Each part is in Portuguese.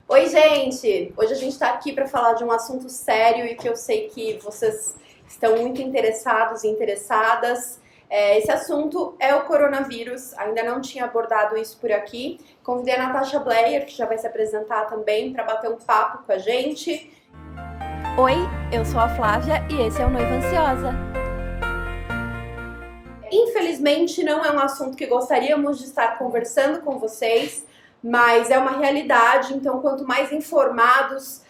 Oi, gente! Hoje a gente está aqui para falar de um assunto sério e que eu sei que vocês estão muito interessados e interessadas. Esse assunto é o coronavírus, ainda não tinha abordado isso por aqui. Convidei a Natasha Bleyer, que já vai se apresentar também, para bater um papo com a gente. Oi, eu sou a Flávia e esse é o Noiva Ansiosa. Infelizmente, não é um assunto que gostaríamos de estar conversando com vocês, mas é uma realidade, então quanto mais informados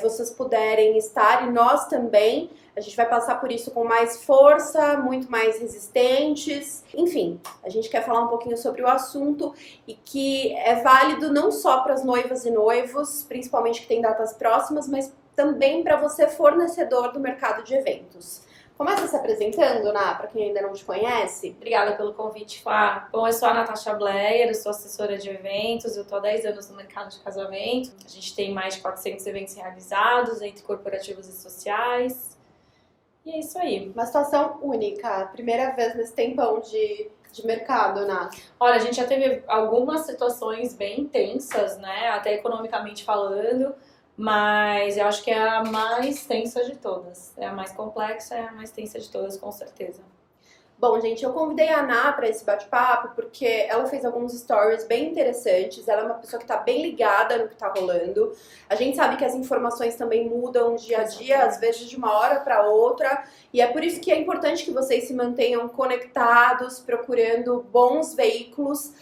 vocês puderem estar, e nós também, a gente vai passar por isso com mais força, muito mais resistentes. Enfim, a gente quer falar um pouquinho sobre o assunto e que é válido não só para as noivas e noivos, principalmente que tem datas próximas, mas também para você fornecedor do mercado de eventos. Começa se apresentando, Ná, para quem ainda não te conhece. Obrigada pelo convite, Flá. Bom, eu sou a Natasha Bleyer, eu sou assessora de eventos, eu estou há 10 anos no mercado de casamento. A gente tem mais de 400 eventos realizados, entre corporativos e sociais. E é isso aí. Uma situação única, primeira vez nesse tempão de mercado, Ná. Olha, a gente já teve algumas situações bem intensas, né, até economicamente falando, mas eu acho que é a mais tensa de todas. É a mais complexa, é a mais tensa de todas, com certeza. Bom, gente, eu convidei a Ana para esse bate-papo porque ela fez alguns stories bem interessantes. Ela é uma pessoa que está bem ligada no que está rolando. A gente sabe que as informações também mudam dia a dia, às vezes de uma hora para outra. E é por isso que é importante que vocês se mantenham conectados, procurando bons veículos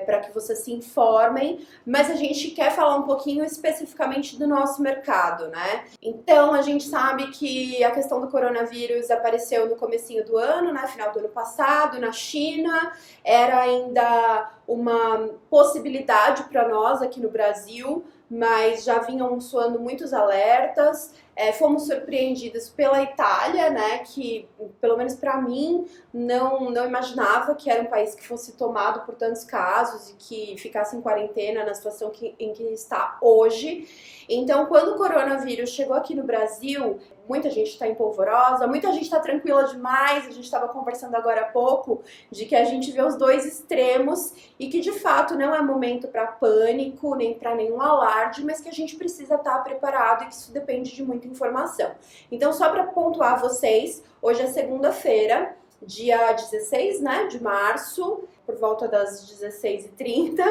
para que vocês se informem, mas a gente quer falar um pouquinho especificamente do nosso mercado, né? Então, a gente sabe que a questão do coronavírus apareceu no comecinho do ano, né? Final do ano passado, na China, era ainda uma possibilidade para nós aqui no Brasil, mas já vinham soando muitos alertas. Fomos surpreendidos pela Itália, né, que, pelo menos para mim, não imaginava que era um país que fosse tomado por tantos casos e que ficasse em quarentena na situação em que está hoje. Então, quando o coronavírus chegou aqui no Brasil, muita gente está empolvorosa, muita gente está tranquila demais. A gente estava conversando agora há pouco de que a gente vê os dois extremos e que, de fato, não é momento para pânico, nem para nenhum alarde, mas que a gente precisa estar preparado e que isso depende de muita informação. Então, só para pontuar vocês, hoje é segunda-feira, dia 16, né, de março, por volta das 16h30.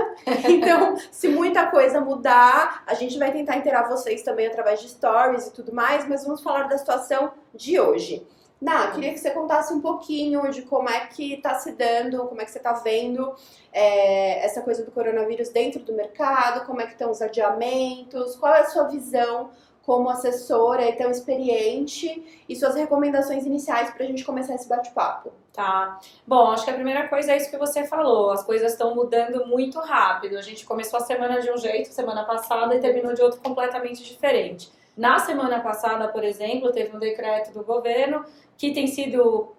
Então, se muita coisa mudar, a gente vai tentar inteirar vocês também através de stories e tudo mais, mas vamos falar da situação de hoje. Ná, queria que você contasse um pouquinho de como é que tá se dando, como é que você tá vendo essa coisa do coronavírus dentro do mercado, como é que estão os adiamentos, qual é a sua visão como assessora e tão experiente e suas recomendações iniciais pra gente começar esse bate-papo. Tá. Bom, acho que a primeira coisa é isso que você falou. As coisas estão mudando muito rápido. A gente começou a semana de um jeito, semana passada, e terminou de outro completamente diferente. Na semana passada, por exemplo, teve um decreto do governo que tem sido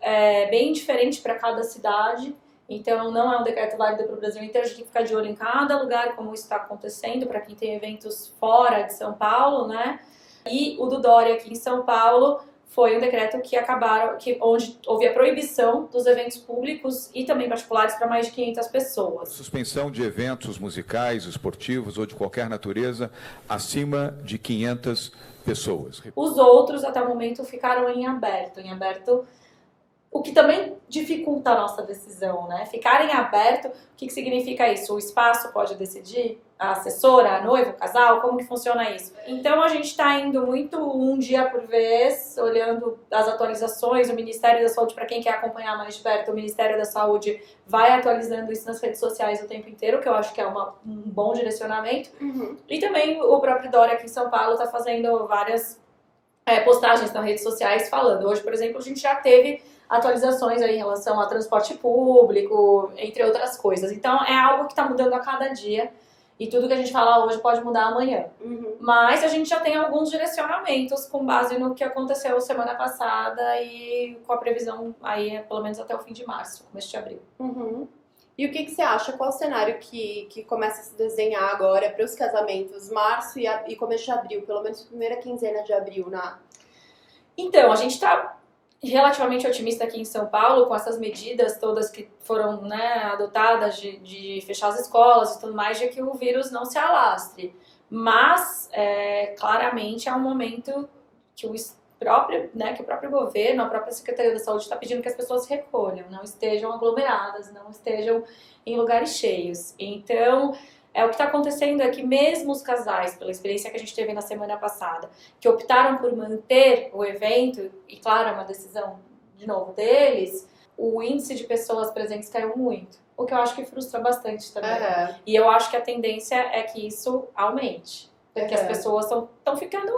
bem diferente para cada cidade. Então, não é um decreto válido para o Brasil inteiro. A gente tem que ficar de olho em cada lugar como isso está acontecendo, para quem tem eventos fora de São Paulo, né? E o do Dória aqui em São Paulo foi um decreto onde houve a proibição dos eventos públicos e também particulares para mais de 500 pessoas. Suspensão de eventos musicais, esportivos ou de qualquer natureza acima de 500 pessoas. Os outros, até o momento, ficaram em aberto, o que também dificulta a nossa decisão, né? Ficar em aberto, o que significa isso? O espaço pode decidir? A assessora, a noiva, o casal? Como que funciona isso? Então, a gente está indo muito um dia por vez, olhando as atualizações. O Ministério da Saúde, para quem quer acompanhar mais de perto, o Ministério da Saúde vai atualizando isso nas redes sociais o tempo inteiro, que eu acho que é um bom direcionamento. Uhum. E também o próprio Dória aqui em São Paulo está fazendo várias postagens nas redes sociais falando. Hoje, por exemplo, a gente já teve atualizações aí em relação a transporte público, entre outras coisas. Então, é algo que está mudando a cada dia. E tudo que a gente fala hoje pode mudar amanhã. Uhum. Mas a gente já tem alguns direcionamentos com base no que aconteceu semana passada e com a previsão aí, pelo menos até o fim de março, começo de abril. Uhum. E o que você acha? Qual o cenário que começa a se desenhar agora para os casamentos? Março e começo de abril, pelo menos primeira quinzena de abril, né? Então, a gente está relativamente otimista aqui em São Paulo com essas medidas todas que foram, né, adotadas de fechar as escolas e tudo mais, de que o vírus não se alastre. Mas, claramente, é um momento que o próprio governo, a própria Secretaria da Saúde está pedindo que as pessoas se recolham, não estejam aglomeradas, não estejam em lugares cheios. Então, o que está acontecendo é que mesmo os casais, pela experiência que a gente teve na semana passada, que optaram por manter o evento, e claro, é uma decisão, de novo, deles, o índice de pessoas presentes caiu muito, o que eu acho que frustra bastante também. E eu acho que a tendência é que isso aumente. Porque as pessoas estão ficando,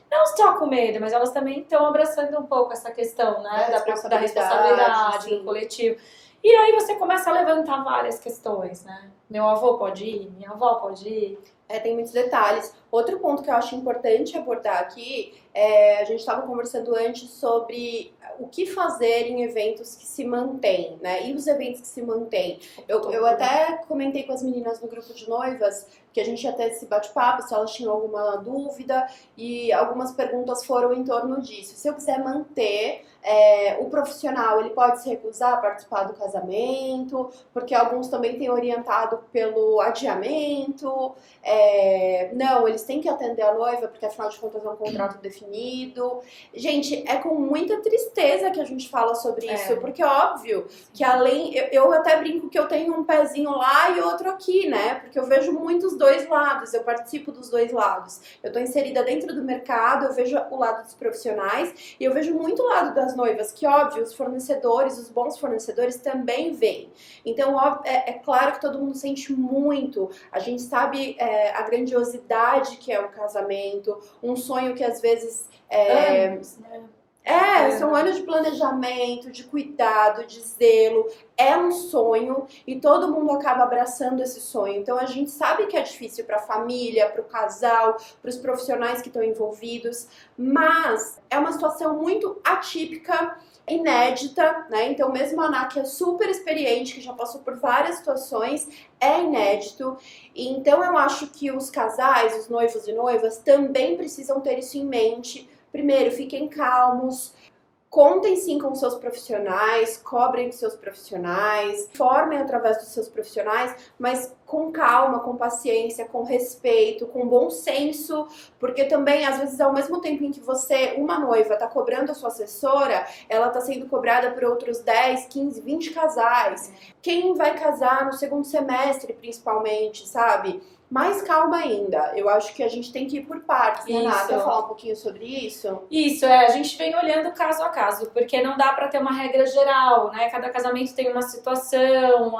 não só com medo, mas elas também estão abraçando um pouco essa questão, né? Da responsabilidade, do coletivo. E aí você começa a levantar várias questões, né? Meu avô pode ir? Minha avó pode ir? Tem muitos detalhes. Outro ponto que eu acho importante abordar aqui, a gente estava conversando antes sobre o que fazer em eventos que se mantêm, né? E os eventos que se mantêm. Eu até comentei com as meninas no grupo de noivas que a gente ia ter esse bate-papo, se elas tinham alguma dúvida, e algumas perguntas foram em torno disso. Se eu quiser manter, o profissional, ele pode se recusar a participar do casamento, porque alguns também têm orientado pelo adiamento. Não, eles têm que atender a noiva, porque afinal de contas é um contrato definido. Gente, é com muita tristeza que a gente fala sobre isso, porque é óbvio que além... Eu até brinco que eu tenho um pezinho lá e outro aqui, né? Porque eu vejo muito os dois lados, eu participo dos dois lados. Eu tô inserida dentro do mercado, eu vejo o lado dos profissionais e eu vejo muito o lado das noivas, que óbvio, os fornecedores, os bons fornecedores também vêm. Então, é claro que todo mundo sente muito. A gente sabe a grandiosidade que é o casamento, um sonho que às vezes... Anos, né? São anos de planejamento, de cuidado, de zelo. É um sonho e todo mundo acaba abraçando esse sonho. Então a gente sabe que é difícil para a família, para o casal, para os profissionais que estão envolvidos, mas é uma situação muito atípica, inédita, né? Então mesmo a Ana, que é super experiente, que já passou por várias situações, é inédito. Então eu acho que os casais, os noivos e noivas também precisam ter isso em mente. Primeiro, fiquem calmos, contem sim com seus profissionais, cobrem dos seus profissionais, formem através dos seus profissionais, mas com calma, com paciência, com respeito, com bom senso, porque também, às vezes, ao mesmo tempo em que você, uma noiva, está cobrando a sua assessora, ela está sendo cobrada por outros 10, 15, 20 casais. Quem vai casar no segundo semestre, principalmente, sabe? Mais calma ainda. Eu acho que a gente tem que ir por partes, né, Nath? Quer falar um pouquinho sobre isso? Isso, a gente vem olhando caso a caso, porque não dá para ter uma regra geral, né? Cada casamento tem uma situação,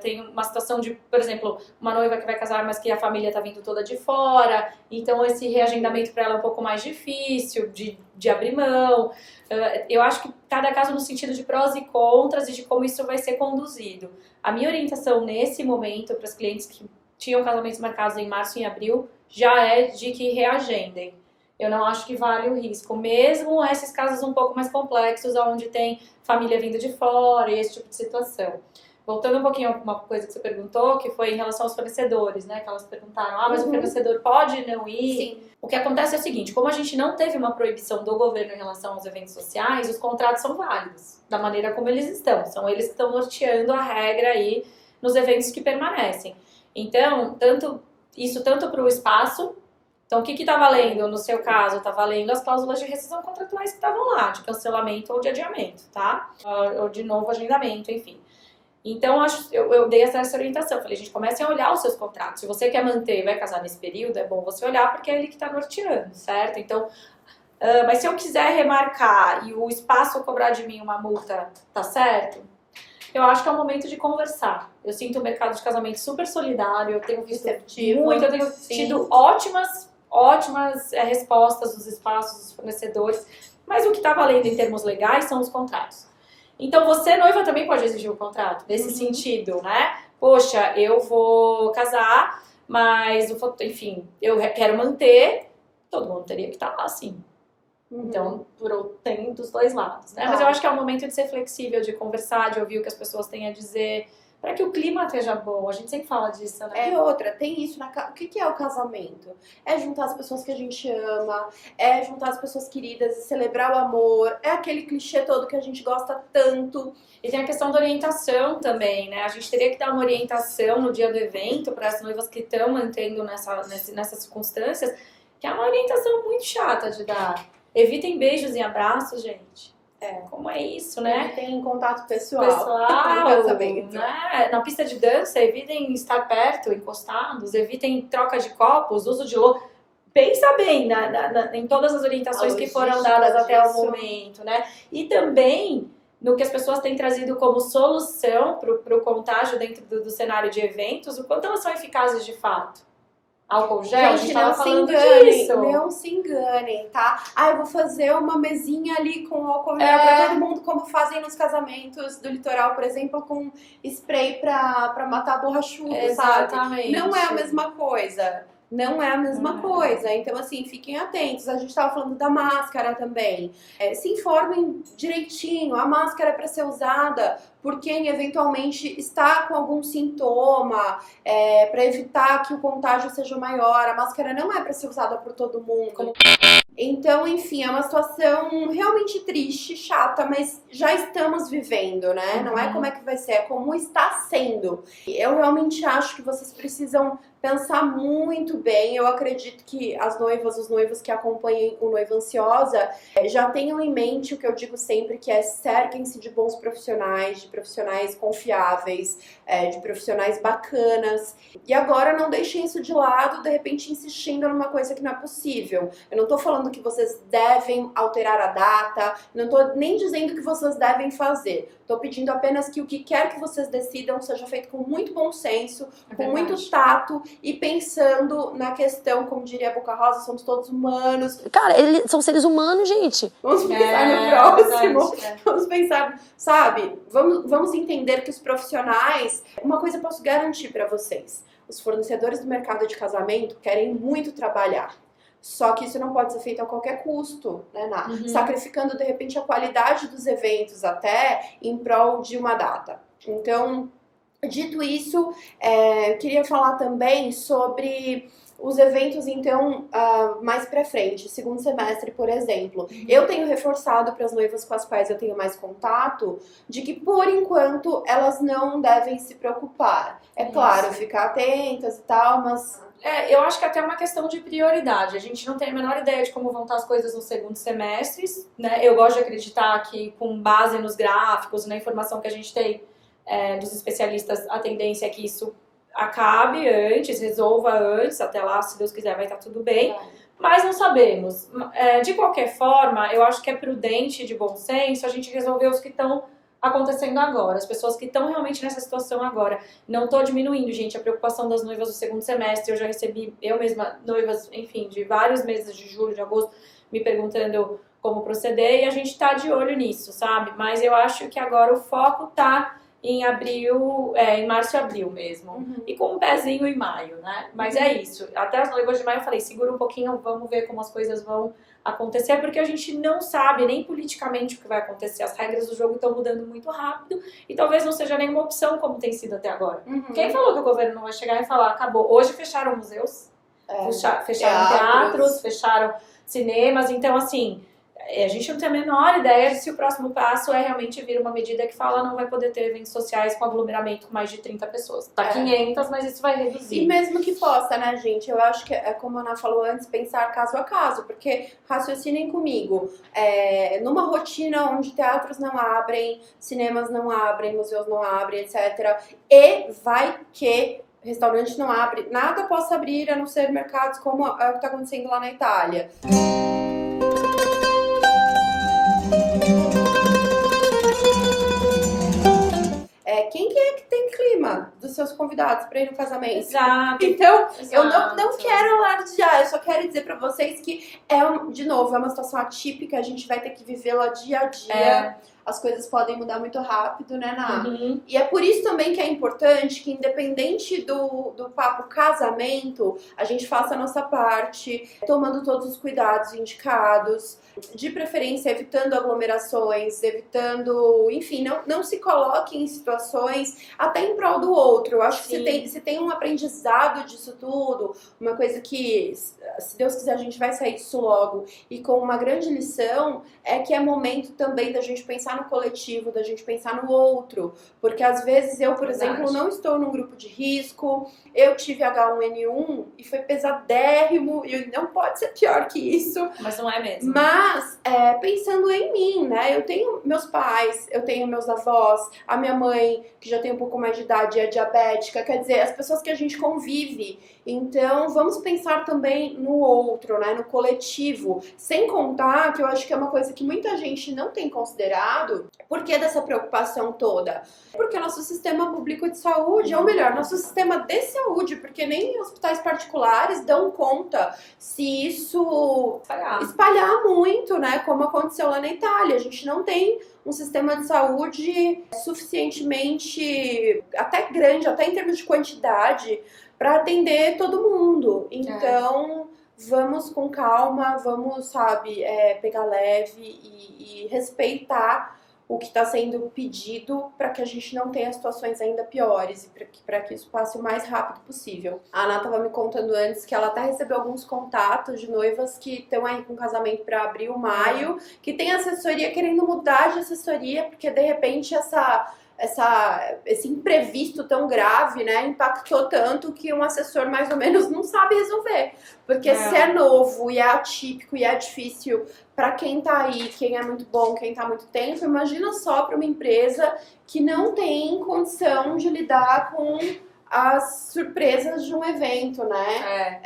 tem uma situação de, por exemplo, uma noiva que vai casar, mas que a família tá vindo toda de fora, então esse reagendamento para ela é um pouco mais difícil de abrir mão. Eu acho que cada caso no sentido de prós e contras e de como isso vai ser conduzido. A minha orientação nesse momento para os clientes que tinham casamentos marcados em março e em abril, já é de que reagendem. Eu não acho que vale o risco, mesmo esses casos um pouco mais complexos, onde tem família vindo de fora e esse tipo de situação. Voltando um pouquinho a uma coisa que você perguntou, que foi em relação aos fornecedores, né? Que elas perguntaram, mas o fornecedor pode não ir? Sim. O que acontece é o seguinte, como a gente não teve uma proibição do governo em relação aos eventos sociais, os contratos são válidos, da maneira como eles estão. São eles que estão norteando a regra aí nos eventos que permanecem. Então, tanto para o espaço, então o que está valendo no seu caso? Está valendo as cláusulas de rescisão contratuais que estavam lá, de cancelamento ou de adiamento, tá? Ou de novo agendamento, enfim. Então, eu dei essa orientação, falei, gente, comecem a olhar os seus contratos. Se você quer manter e vai casar nesse período, é bom você olhar porque é ele que está norteando, certo? Então, mas se eu quiser remarcar e o espaço cobrar de mim uma multa, tá certo? Eu acho que é o momento de conversar. Eu sinto o mercado de casamento super solidário, eu tenho visto muito, eu tenho tido ótimas respostas dos espaços, dos fornecedores, mas o que está valendo em termos legais são os contratos. Então você, noiva, também pode exigir um contrato, nesse sentido, né? Poxa, eu vou casar, mas, enfim, eu quero manter, todo mundo teria que estar lá, assim. Então, tem dos dois lados, né? Mas eu acho que é o momento de ser flexível, de conversar, de ouvir o que as pessoas têm a dizer, para que o clima esteja bom. A gente sempre fala disso, né? E outra, tem isso o que é o casamento? É juntar as pessoas que a gente ama, é juntar as pessoas queridas e celebrar o amor, é aquele clichê todo que a gente gosta tanto. E tem a questão da orientação também, né? A gente teria que dar uma orientação no dia do evento para as noivas que estão mantendo nessas circunstâncias, que é uma orientação muito chata de dar. Evitem beijos e abraços, gente. Como é isso, né? Tem contato pessoal né? Na pista de dança, evitem estar perto, encostados, evitem troca de copos, uso de pensa bem em todas as orientações que foram dadas até o momento, né? E também no que as pessoas têm trazido como solução para o contágio dentro do cenário de eventos, o quanto elas são eficazes de fato. Álcool gel, gente, não se enganem, tá? Eu vou fazer uma mesinha ali com álcool gel pra todo mundo, como fazem nos casamentos do litoral, por exemplo, com spray pra matar borrachudo, Exatamente. Sabe? Não é a mesma coisa. Não é a mesma coisa. Então, assim, fiquem atentos. A gente estava falando da máscara também. Se informem direitinho. A máscara é para ser usada por quem eventualmente está com algum sintoma, para evitar que o contágio seja maior. A máscara não é para ser usada por todo mundo. Então, enfim, é uma situação realmente triste, chata, mas já estamos vivendo, né? Não é como é que vai ser, é como está sendo. Eu realmente acho que vocês precisam pensar muito bem. Eu acredito que as noivas, os noivos que acompanhem o Noiva Ansiosa já tenham em mente o que eu digo sempre, que é cerquem-se de bons profissionais, de profissionais confiáveis, de profissionais bacanas. E agora não deixem isso de lado, de repente insistindo numa coisa que não é possível. Eu não tô falando que vocês devem alterar a data, não tô nem dizendo que vocês devem fazer. Tô pedindo apenas que o que quer que vocês decidam seja feito com muito bom senso, com muito tato e pensando na questão, como diria a Boca Rosa, somos todos humanos. Cara, eles são seres humanos, gente. Vamos pensar no próximo. Vamos pensar, sabe? Vamos entender que os profissionais... Uma coisa eu posso garantir pra vocês. Os fornecedores do mercado de casamento querem muito trabalhar. Só que isso não pode ser feito a qualquer custo, né, Ná? Sacrificando, de repente, a qualidade dos eventos até em prol de uma data. Então, dito isso, eu queria falar também sobre os eventos, então, mais pra frente, segundo semestre, por exemplo. Eu tenho reforçado para as noivas com as quais eu tenho mais contato, de que, por enquanto, elas não devem se preocupar. É claro, ficar atentas e tal, mas... Eu acho que até é uma questão de prioridade. A gente não tem a menor ideia de como vão estar as coisas no segundo semestre, né? Eu gosto de acreditar que, com base nos gráficos, na informação que a gente tem dos especialistas, a tendência é que isso acabe antes, resolva antes, até lá, se Deus quiser, vai estar tudo bem. Mas não sabemos. De qualquer forma, eu acho que é prudente, de bom senso, a gente resolver os que estão acontecendo agora, as pessoas que estão realmente nessa situação agora. Não estou diminuindo, gente, a preocupação das noivas do segundo semestre. Eu já recebi, eu mesma, noivas, enfim, de vários meses de julho, de agosto, me perguntando como proceder, e a gente está de olho nisso, sabe? Mas eu acho que agora o foco está em abril, em março e abril mesmo. E com um pezinho em maio, né? Mas é isso. Até as noivas de maio eu falei, segura um pouquinho, vamos ver como as coisas vão acontecer, porque a gente não sabe nem politicamente o que vai acontecer. As regras do jogo estão mudando muito rápido e talvez não seja nenhuma opção como tem sido até agora. Quem falou que o governo não vai chegar e falar, acabou? Hoje fecharam museus, fecharam teatros, fecharam cinemas, então assim... A gente não tem a menor ideia de se o próximo passo é realmente vir uma medida que fala não vai poder ter eventos sociais com aglomeramento com mais de 30 pessoas. Tá 500, mas isso vai reduzir. E mesmo que possa, né, gente? Eu acho que é como a Ana falou antes, pensar caso a caso, porque raciocinem comigo. Numa rotina onde teatros não abrem, cinemas não abrem, museus não abrem, etc. E vai que restaurante não abre, nada possa abrir a não ser mercados como é o que está acontecendo lá na Itália. Quem que é que tem clima? dos seus convidados pra ir no casamento. Exato. Então, eu não Exato. quero alardear, eu só quero dizer pra vocês que de novo, é uma situação atípica, a gente vai ter que vivê-la dia a dia. As coisas podem mudar muito rápido, né, Ná? Uhum. E é por isso também que é importante que, independente do papo casamento, a gente faça a nossa parte, tomando todos os cuidados indicados, de preferência evitando aglomerações, evitando, enfim, não se coloque em situações até em prol do outro. Eu acho que se tem um aprendizado disso tudo, uma coisa que, se Deus quiser, a gente vai sair disso logo, e com uma grande lição, é que é momento também da gente pensar no coletivo, da gente pensar no outro, porque às vezes eu, por exemplo, não estou num grupo de risco, eu tive H1N1 e foi pesadérrimo, e não pode ser pior que isso. Mas não é mesmo. Mas, pensando em mim, né, eu tenho meus pais, eu tenho meus avós, a minha mãe, que já tem um pouco mais de idade, é diabética, quer dizer, as pessoas que a gente convive. Então, vamos pensar também no outro, né, no coletivo, sem contar que eu acho que é uma coisa que muita gente não tem considerado. Por que dessa preocupação toda? Porque nosso sistema público de saúde, ou melhor, nosso sistema de saúde, porque nem hospitais particulares dão conta se isso espalhar muito, né, como aconteceu lá na Itália. A gente não tem um sistema de saúde suficientemente, até grande, até em termos de quantidade, para atender todo mundo. Então, vamos com calma, vamos, sabe, pegar leve e respeitar o que está sendo pedido para que a gente não tenha situações ainda piores e para que isso passe o mais rápido possível. A Ana estava me contando antes que ela até recebeu alguns contatos de noivas que estão aí com casamento para abril, maio, que tem assessoria querendo mudar de assessoria, porque de repente esse imprevisto tão grave, né, impactou tanto que um assessor mais ou menos não sabe resolver. Porque se é novo e é atípico e é difícil para quem tá aí, quem é muito bom, quem tá há muito tempo, imagina só para uma empresa que não tem condição de lidar com as surpresas de um evento, né?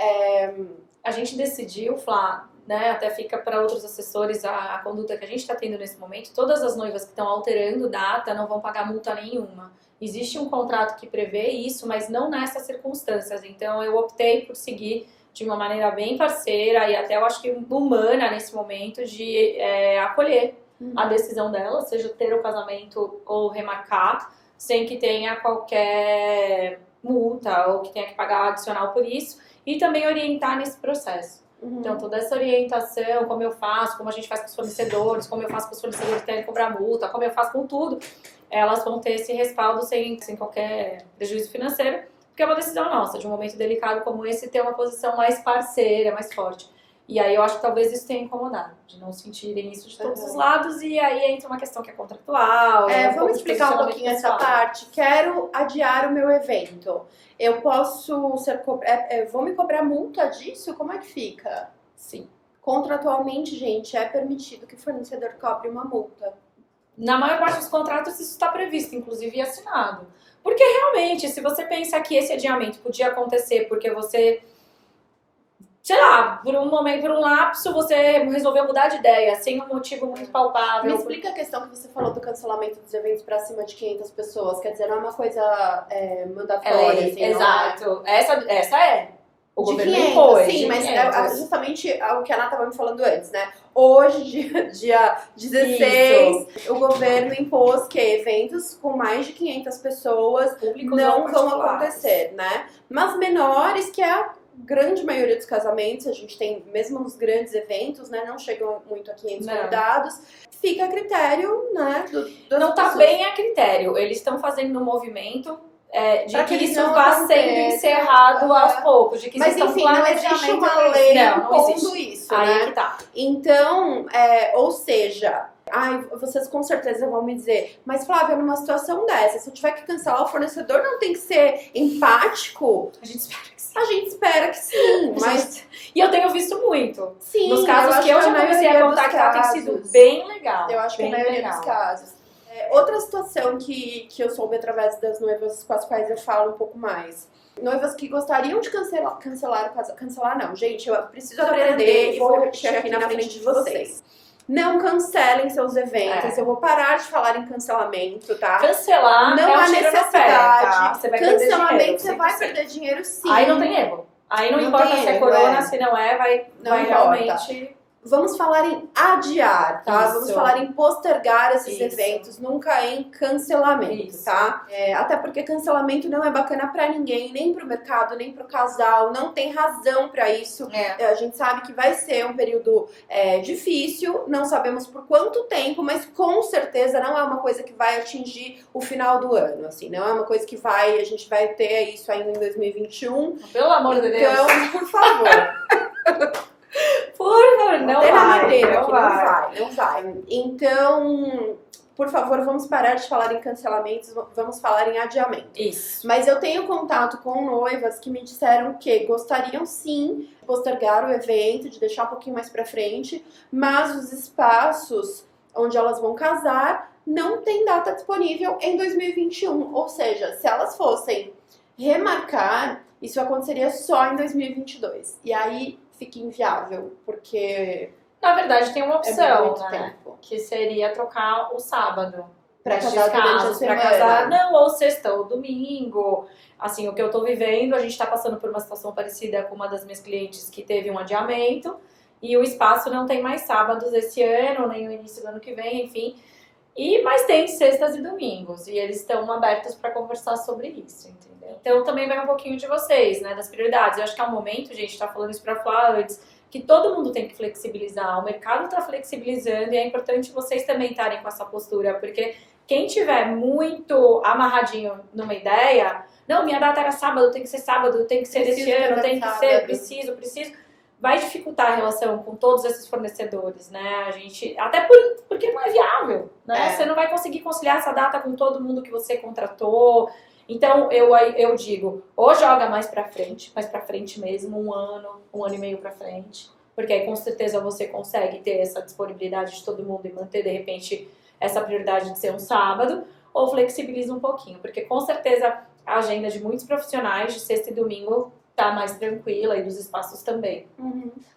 A gente decidiu, Flá, né, até fica para outros assessores a conduta que a gente está tendo nesse momento. Todas as noivas que estão alterando data não vão pagar multa nenhuma. Existe um contrato que prevê isso, mas não nessas circunstâncias. Então eu optei por seguir de uma maneira bem parceira e até eu acho que humana nesse momento de acolher a decisão dela, seja ter o casamento ou remarcar, sem que tenha qualquer multa ou que tenha que pagar adicional por isso, e também orientar nesse processo. Então, toda essa orientação, como eu faço, como a gente faz com os fornecedores, como eu faço com os fornecedores que querem cobrar multa, como eu faço com tudo, elas vão ter esse respaldo sem qualquer prejuízo financeiro, porque é uma decisão nossa, de um momento delicado como esse, ter uma posição mais parceira, mais forte. E aí eu acho que talvez isso tenha incomodado, de não sentirem isso de todos os lados, e aí entra uma questão que é contratual. Vamos explicar um pouquinho essa parte. Quero adiar o meu evento. Eu posso vou me cobrar multa disso? Como é que fica? Sim. Contratualmente, gente, é permitido que o fornecedor cobre uma multa. Na maior parte dos contratos isso está previsto, inclusive assinado. Porque realmente, se você pensa que esse adiamento podia acontecer porque você, sei lá, por um momento, por um lapso, você resolveu mudar de ideia, sem um motivo muito palpável. Me explica a questão que você falou do cancelamento dos eventos para cima de 500 pessoas. Quer dizer, não é uma coisa mandatória, assim, exato. Essa é. O de governo 500, impôs. sim, mas é justamente o que a Ana estava me falando antes, né? Hoje, dia 16, o governo impôs que eventos com mais de 500 pessoas Públicos não ou vão particulares. acontecer, né? Mas menores, que é a grande maioria dos casamentos, a gente tem, mesmo nos grandes eventos, né? Não chegam muito a 500 Não. convidados. Fica a critério, né? Das Não tá pessoas. bem a critério. Eles estão fazendo um movimento de Pra que que isso não vá aconteça. sendo encerrado aos poucos, de que Mas existam enfim, não existe uma planejamentos. lei Não impondo existe. isso, Aí né? que tá. Então, ou seja, vocês com certeza vão me dizer, mas Flávia, numa situação dessa, se eu tiver que cancelar o fornecedor, não tem que ser empático? A gente espera que sim. A gente espera que sim, mas E eu tenho visto muito. sim, Nos casos acho que eu a já comecei maioria a dos contactar, tem sido casos- bem legal. Eu acho que a bem maioria legal. dos casos. Outra situação que eu soube através das noivas com as quais eu falo um pouco mais. Noivas que gostariam de cancelar o casamento. Cancelar não, gente, eu preciso aprender e vou repetir aqui na frente de vocês. Não cancelem seus eventos. Eu vou parar de falar em cancelamento, tá? Cancelar não é um há tiro no pé, necessidade. tá? Você vai perder dinheiro. Cancelamento, você vai 100%. perder dinheiro, sim. Aí não tem erro. Aí não importa se é corona, se não é, vai realmente... Vamos falar em adiar, tá? Isso. Vamos falar em postergar esses Isso. eventos, nunca em cancelamento, Isso. tá? Até porque cancelamento não é bacana pra ninguém, nem pro mercado, nem pro casal, não tem razão pra isso. A gente sabe que vai ser um período difícil, não sabemos por quanto tempo, mas com certeza não é uma coisa que vai atingir o final do ano, assim, não é uma coisa que a gente vai ter isso ainda em 2021. Pelo amor de Deus. Então, por favor. Por favor, não vai. Então, por favor, vamos parar de falar em cancelamentos, vamos falar em adiamento. Isso. Mas eu tenho contato com noivas que me disseram que gostariam sim de postergar o evento, de deixar um pouquinho mais pra frente, mas os espaços onde elas vão casar não tem data disponível em 2021. Ou seja, se elas fossem remarcar, isso aconteceria só em 2022. E aí fica inviável, porque na verdade tem uma opção, muito né? tempo. Que seria trocar o sábado. Pra Nestes casar durante a casos, pra semana. casar, não, ou sexta ou domingo. Assim, o que eu tô vivendo, a gente tá passando por uma situação parecida com uma das minhas clientes que teve um adiamento e o espaço não tem mais sábados esse ano, nem o início do ano que vem, enfim. Mas tem sextas e domingos, e eles estão abertos para conversar sobre isso, entendeu? Então também vai um pouquinho de vocês, né, das prioridades. Eu acho que é um momento, gente, tá falando isso pra falar antes, que todo mundo tem que flexibilizar, o mercado tá flexibilizando e é importante vocês também estarem com essa postura, porque quem tiver muito amarradinho numa ideia, não, minha data era sábado, tem que ser desse ano, tem que ser, preciso, vai dificultar a relação com todos esses fornecedores, né? A gente, até porque não é viável, né? Você não vai conseguir conciliar essa data com todo mundo que você contratou. Então, eu digo, ou joga mais pra frente mesmo, um ano e meio pra frente, porque aí com certeza você consegue ter essa disponibilidade de todo mundo e manter, de repente, essa prioridade de ser um sábado, ou flexibiliza um pouquinho, porque com certeza a agenda de muitos profissionais de sexta e domingo tá mais tranquila e dos espaços também.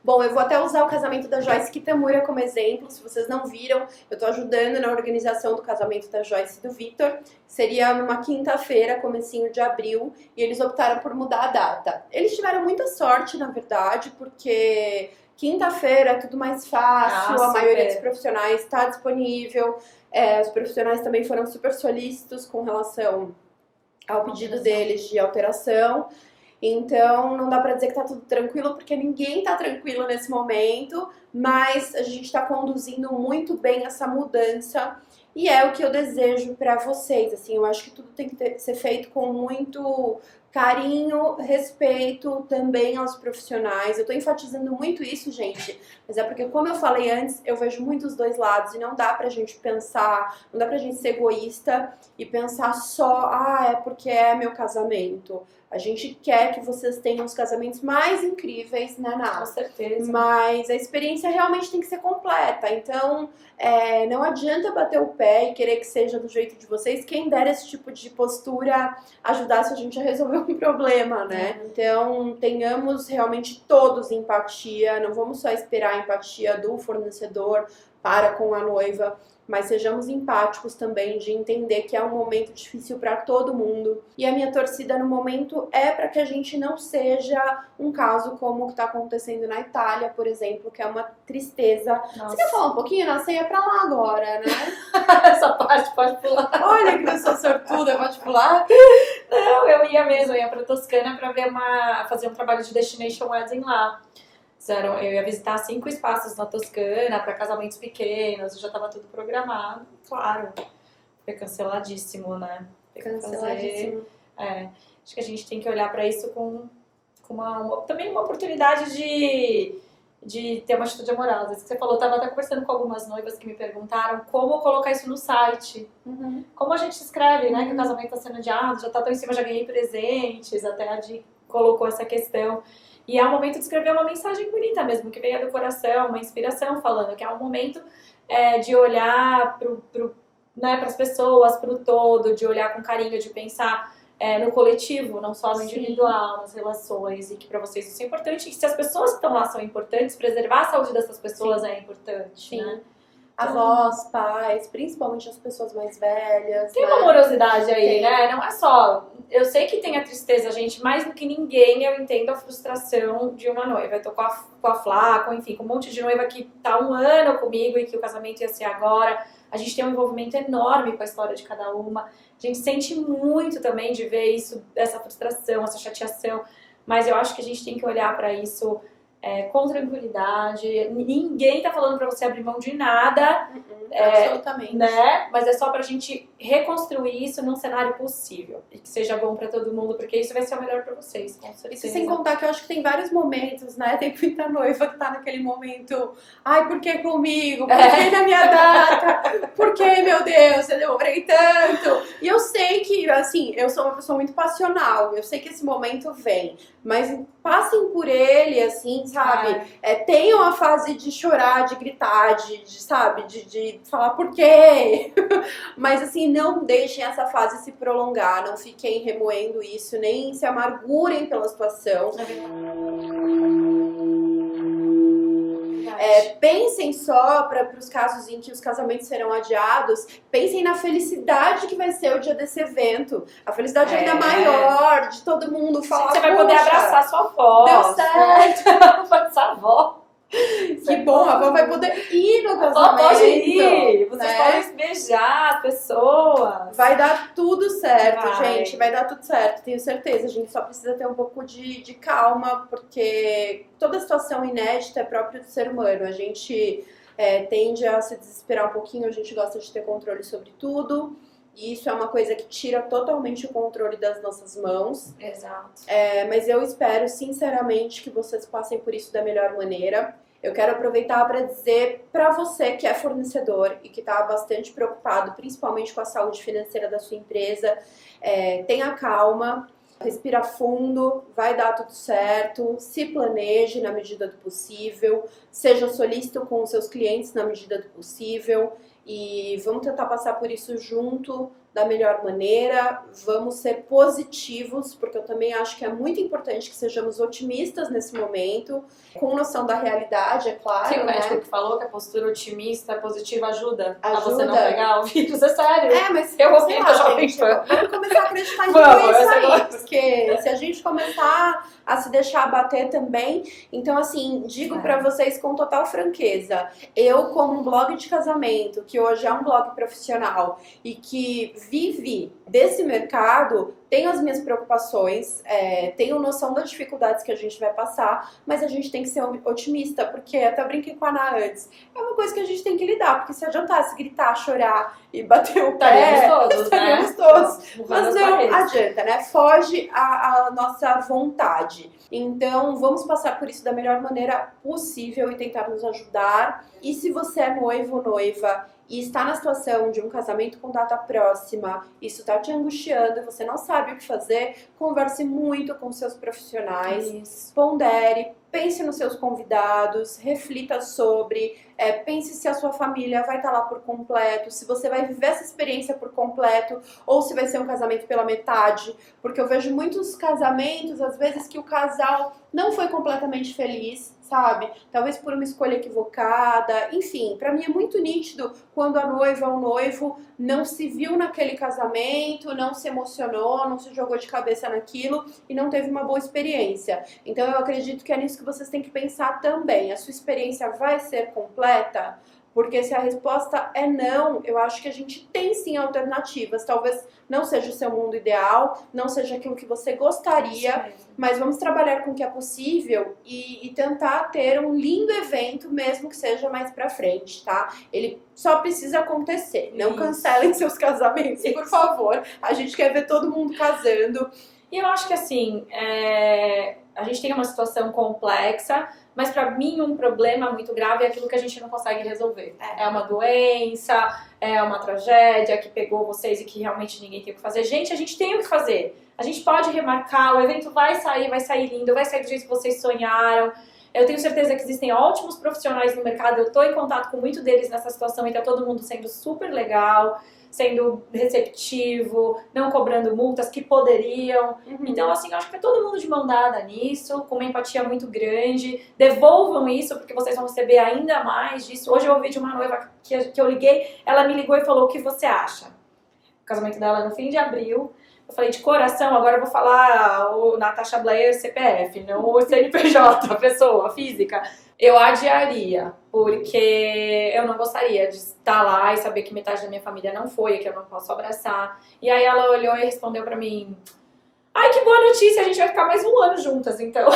Bom, eu vou até usar o casamento da Joyce Kitamura como exemplo. Se vocês não viram, eu tô ajudando na organização do casamento da Joyce e do Victor. Seria numa quinta-feira, comecinho de abril, e eles optaram por mudar a data. Eles tiveram muita sorte, na verdade, porque quinta-feira é tudo mais fácil, a maioria dos profissionais está disponível. Os profissionais também foram super solícitos com relação ao pedido deles de alteração. Então, não dá pra dizer que tá tudo tranquilo, porque ninguém tá tranquilo nesse momento, mas a gente tá conduzindo muito bem essa mudança e é o que eu desejo pra vocês. Assim, eu acho que tudo tem que ser feito com muito carinho, respeito também aos profissionais. Eu tô enfatizando muito isso, gente, mas é porque, como eu falei antes, eu vejo muito os dois lados e não dá pra gente pensar, não dá pra gente ser egoísta e pensar só, é porque é meu casamento. A gente quer que vocês tenham os casamentos mais incríveis, né, Nath? Com certeza. Mas a experiência realmente tem que ser completa. Então, não adianta bater o pé e querer que seja do jeito de vocês. Quem dera esse tipo de postura ajudasse a gente a resolver um problema, né? Então, tenhamos realmente todos empatia. Não vamos só esperar a empatia do fornecedor para com a noiva, mas sejamos empáticos também de entender que é um momento difícil para todo mundo. E a minha torcida no momento é para que a gente não seja um caso como o que está acontecendo na Itália, por exemplo, que é uma tristeza. Nossa. Você quer falar um pouquinho? Você ia pra lá agora, né? Essa parte pode pular. Olha que eu sou sortuda, pode pular? Não, eu ia mesmo, eu ia pra Toscana pra fazer um trabalho de Destination Wedding lá. Eu ia visitar 5 espaços na Toscana para casamentos pequenos, já estava tudo programado. Claro, foi canceladíssimo, né? Canceladíssimo. Acho que a gente tem que olhar para isso com também uma oportunidade de ter uma atitude amorosa. Isso que você falou, eu estava até conversando com algumas noivas que me perguntaram como colocar isso no site. Como a gente escreve, né? Que o casamento está sendo adiado, já está tão em cima, já ganhei presentes, até a Di colocou essa questão. E é um momento de escrever uma mensagem bonita mesmo, que venha do coração, uma inspiração falando, que é um momento de olhar para as pessoas, para o todo, de olhar com carinho, de pensar no coletivo, não só no individual, nas relações, e que para vocês isso é importante, e que se as pessoas que estão lá são importantes, preservar a saúde dessas pessoas é importante, né? avós, pais, principalmente as pessoas mais velhas. Tem né? uma morosidade aí, Tem. né? Não é só... Eu sei que tem a tristeza, gente, mais do que ninguém eu entendo a frustração de uma noiva. Eu tô com a Flá, enfim, com um monte de noiva que tá 1 ano comigo e que o casamento ia ser agora. A gente tem um envolvimento enorme com a história de cada uma. A gente sente muito também de ver isso, essa frustração, essa chateação. Mas eu acho que a gente tem que olhar pra isso com tranquilidade. Ninguém tá falando pra você abrir mão de nada. Absolutamente. Né? Mas é só pra gente reconstruir isso num cenário possível e que seja bom pra todo mundo, porque isso vai ser o melhor pra vocês, com certeza. Isso sem contar que eu acho que tem vários momentos, né? Tem muita noiva que tá naquele momento, ai, por que comigo? Por que na minha data? Por que, meu Deus, eu demorei tanto? E eu sei que, assim, eu sou uma pessoa muito passional, eu sei que esse momento vem, mas passem por ele, assim, sabe? Tenham a fase de chorar, de gritar, de falar por quê? Mas, assim, não deixem essa fase se prolongar, não fiquem remoendo isso, nem se amargurem pela situação. Pensem só para os casos em que os casamentos serão adiados, pensem na felicidade que vai ser o dia desse evento. A felicidade ainda maior de todo mundo falar. Você vai poder abraçar sua avó. Deu certo. Sua avó. Que bom, a avó vai poder ir no casamento. A avó pode ir. Vocês né? podem beijar as pessoas. Vai dar tudo certo, Vai. gente. Vai dar tudo certo, tenho certeza. A gente só precisa ter um pouco de calma, porque toda situação inédita é própria do ser humano. A gente tende a se desesperar um pouquinho, a gente gosta de ter controle sobre tudo. E isso é uma coisa que tira totalmente o controle das nossas mãos. Exato. Mas eu espero, sinceramente, que vocês passem por isso da melhor maneira. Eu quero aproveitar para dizer para você que é fornecedor e que está bastante preocupado, principalmente com a saúde financeira da sua empresa, tenha calma, respira fundo, vai dar tudo certo, se planeje na medida do possível, seja solícito com os seus clientes na medida do possível e vamos tentar passar por isso junto da melhor maneira, vamos ser positivos, porque eu também acho que é muito importante que sejamos otimistas nesse momento, com noção da realidade, é claro. Tem um né? médico que falou que a postura otimista, positiva ajuda a Ajuda. você não pegar o vírus, é sério. Mas Eu vou sei ver, lá, eu já gente, fã. vamos começar a acreditar em Vamos, tudo isso essa aí, agora. porque se a gente começar a se deixar abater também, então assim, digo pra vocês com total franqueza, eu como um blog de casamento, que hoje é um blog profissional e que vive desse mercado, tenho as minhas preocupações, tenho noção das dificuldades que a gente vai passar, mas a gente tem que ser otimista, porque até brinquei com a Ana antes, é uma coisa que a gente tem que lidar, porque se adiantasse gritar, chorar e bater o pé, Estaremos todos, todos. mas não adianta, né? Foge a nossa vontade. Então, vamos passar por isso da melhor maneira possível e tentar nos ajudar. E se você é noivo ou noiva e está na situação de um casamento com data próxima, isso está te angustiando, você não sabe o que fazer, converse muito com seus profissionais, pondere, pense nos seus convidados, reflita sobre, pense se a sua família vai estar lá por completo, se você vai viver essa experiência por completo ou se vai ser um casamento pela metade, porque eu vejo muitos casamentos, às vezes, que o casal não foi completamente feliz, sabe? Talvez por uma escolha equivocada, enfim, pra mim é muito nítido quando a noiva ou o noivo não se viu naquele casamento, não se emocionou, não se jogou de cabeça naquilo e não teve uma boa experiência. Então eu acredito que é nisso que vocês têm que pensar também. A sua experiência vai ser completa? Porque se a resposta é não, eu acho que a gente tem sim alternativas. Talvez não seja o seu mundo ideal, não seja aquilo que você gostaria, mas vamos trabalhar com o que é possível e tentar ter um lindo evento, mesmo que seja mais pra frente, tá? Ele só precisa acontecer. Não cancelem seus casamentos, por favor. A gente quer ver todo mundo casando. E eu acho que assim, a gente tem uma situação complexa, mas pra mim um problema muito grave é aquilo que a gente não consegue resolver. É uma doença, é uma tragédia que pegou vocês e que realmente ninguém tem o que fazer. Gente, a gente tem o que fazer. A gente pode remarcar, o evento vai sair lindo, vai sair do jeito que vocês sonharam. Eu tenho certeza que existem ótimos profissionais no mercado, eu tô em contato com muitos deles nessa situação e tá todo mundo sendo super legal. sendo receptivo, não cobrando multas que poderiam. Então, assim, eu acho que é todo mundo de mão dada nisso, com uma empatia muito grande. Devolvam isso, porque vocês vão receber ainda mais disso. Hoje eu ouvi de uma noiva que eu liguei, ela me ligou e falou: o que você acha? O casamento dela é no fim de abril. Eu falei, de coração, agora eu vou falar o Natasha Blair CPF, não o CNPJ, a pessoa física. Eu adiaria, porque eu não gostaria de estar lá e saber que metade da minha família não foi, que eu não posso abraçar. E aí ela olhou e respondeu pra mim: ai, que boa notícia, a gente vai ficar mais um ano juntas, então.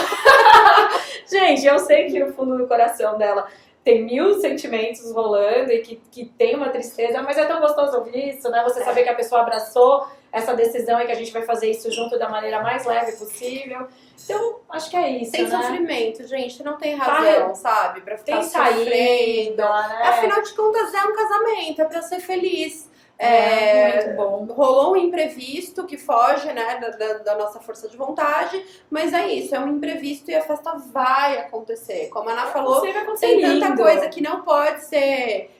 Gente, eu sei que no fundo do coração dela tem mil sentimentos rolando e que tem uma tristeza, mas é tão gostoso ouvir isso, né? Você saber que a pessoa abraçou essa decisão e que a gente vai fazer isso junto da maneira mais leve possível. Então, acho que é isso, Sem né? sofrimento, gente, não tem razão, sabe? Pra ficar Tem sofrendo. saída, né? Afinal de contas, é um casamento, é pra ser feliz. Muito bom. Rolou um imprevisto que foge, né, da nossa força de vontade, mas é isso, é um imprevisto e a festa vai acontecer. Como a Ana falou, tem tanta coisa que não pode ser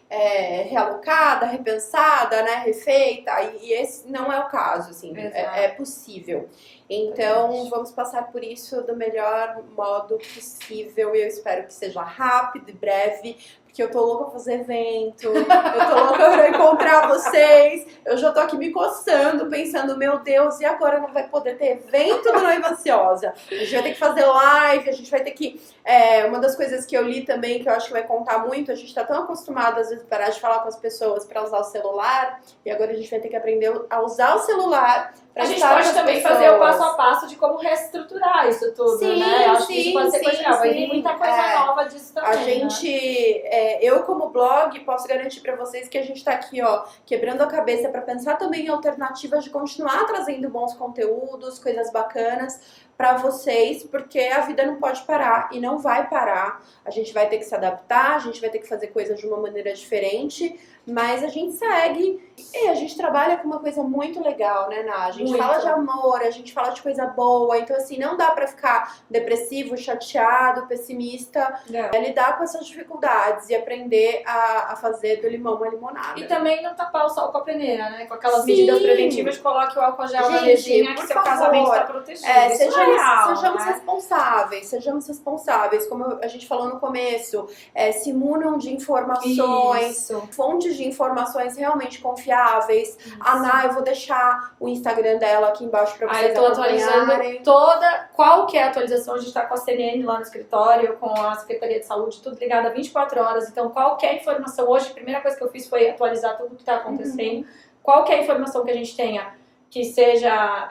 realocada, repensada, né, refeita, e esse não é o caso, assim, é possível. Então, vamos passar por isso do melhor modo possível e eu espero que seja rápido e breve, porque eu tô louca pra fazer evento, eu tô louca pra encontrar vocês, eu já tô aqui me coçando, pensando, meu Deus, e agora não vai poder ter evento do Noiva Ansiosa? A gente vai ter que fazer live, a gente vai ter que... uma das coisas que eu li também, que eu acho que vai contar muito, a gente tá tão acostumado, às vezes, a parar de falar com as pessoas pra usar o celular, e agora a gente vai ter que aprender a usar o celular pra a gente estar com pode as também pessoas. fazer o passo a passo de como reestruturar isso tudo, Sim, né? Eu acho que sim, isso pode ser coisa legal. Vai vir muita coisa nova disso também, a gente, eu como blog, posso garantir pra vocês que a gente tá aqui, ó, quebrando a cabeça pra pensar também em alternativas de continuar trazendo bons conteúdos, coisas bacanas pra vocês, porque a vida não pode parar e não vai parar. A gente vai ter que se adaptar, a gente vai ter que fazer coisas de uma maneira diferente, mas a gente segue e a gente trabalha com uma coisa muito legal, né, Ná? A gente fala de amor, a gente fala de coisa boa, então assim, não dá pra ficar depressivo, chateado, pessimista, lidar com essas dificuldades e aprender a fazer do limão uma limonada. E também não tapar o sol com a peneira, né? Com aquelas medidas preventivas, coloque o álcool gel na mesinha que seu casamento tá protegido. Sejamos responsáveis, como a gente falou no começo, se munam de informações, fontes de informações realmente confiáveis. A Ná, eu vou deixar o Instagram dela aqui embaixo pra vocês acompanharem. Eu tô atualizando qualquer atualização, a gente tá com a CNN lá no escritório, com a Secretaria de Saúde, tudo ligado a 24 horas, então qualquer informação, hoje a primeira coisa que eu fiz foi atualizar tudo que tá acontecendo, qualquer informação que a gente tenha que seja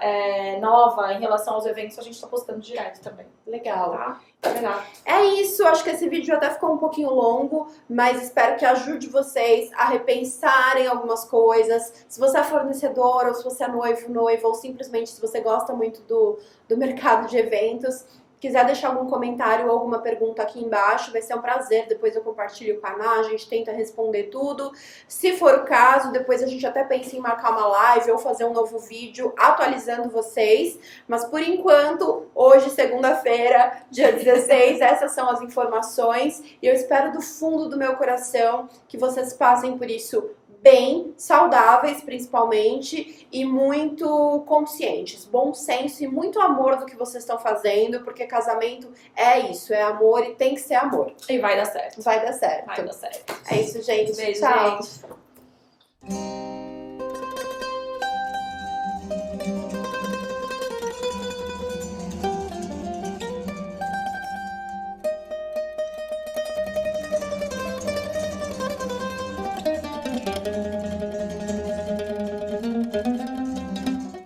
nova em relação aos eventos, a gente tá postando direto também. Legal. Tá? Legal. É isso, acho que esse vídeo até ficou um pouquinho longo, mas espero que ajude vocês a repensarem algumas coisas. Se você é fornecedor, ou se você é noiva, ou simplesmente se você gosta muito do mercado de eventos, quiser deixar algum comentário ou alguma pergunta aqui embaixo, vai ser um prazer, depois eu compartilho o canal, a gente tenta responder tudo. Se for o caso, depois a gente até pensa em marcar uma live ou fazer um novo vídeo atualizando vocês, mas por enquanto, hoje, segunda-feira, dia 16, essas são as informações e eu espero do fundo do meu coração que vocês passem por isso bem, saudáveis principalmente e muito conscientes, bom senso e muito amor do que vocês estão fazendo, porque casamento é isso, é amor e tem que ser amor. E vai dar certo. Vai dar certo. Vai dar certo. É isso, gente. Beijo, tchau. gente.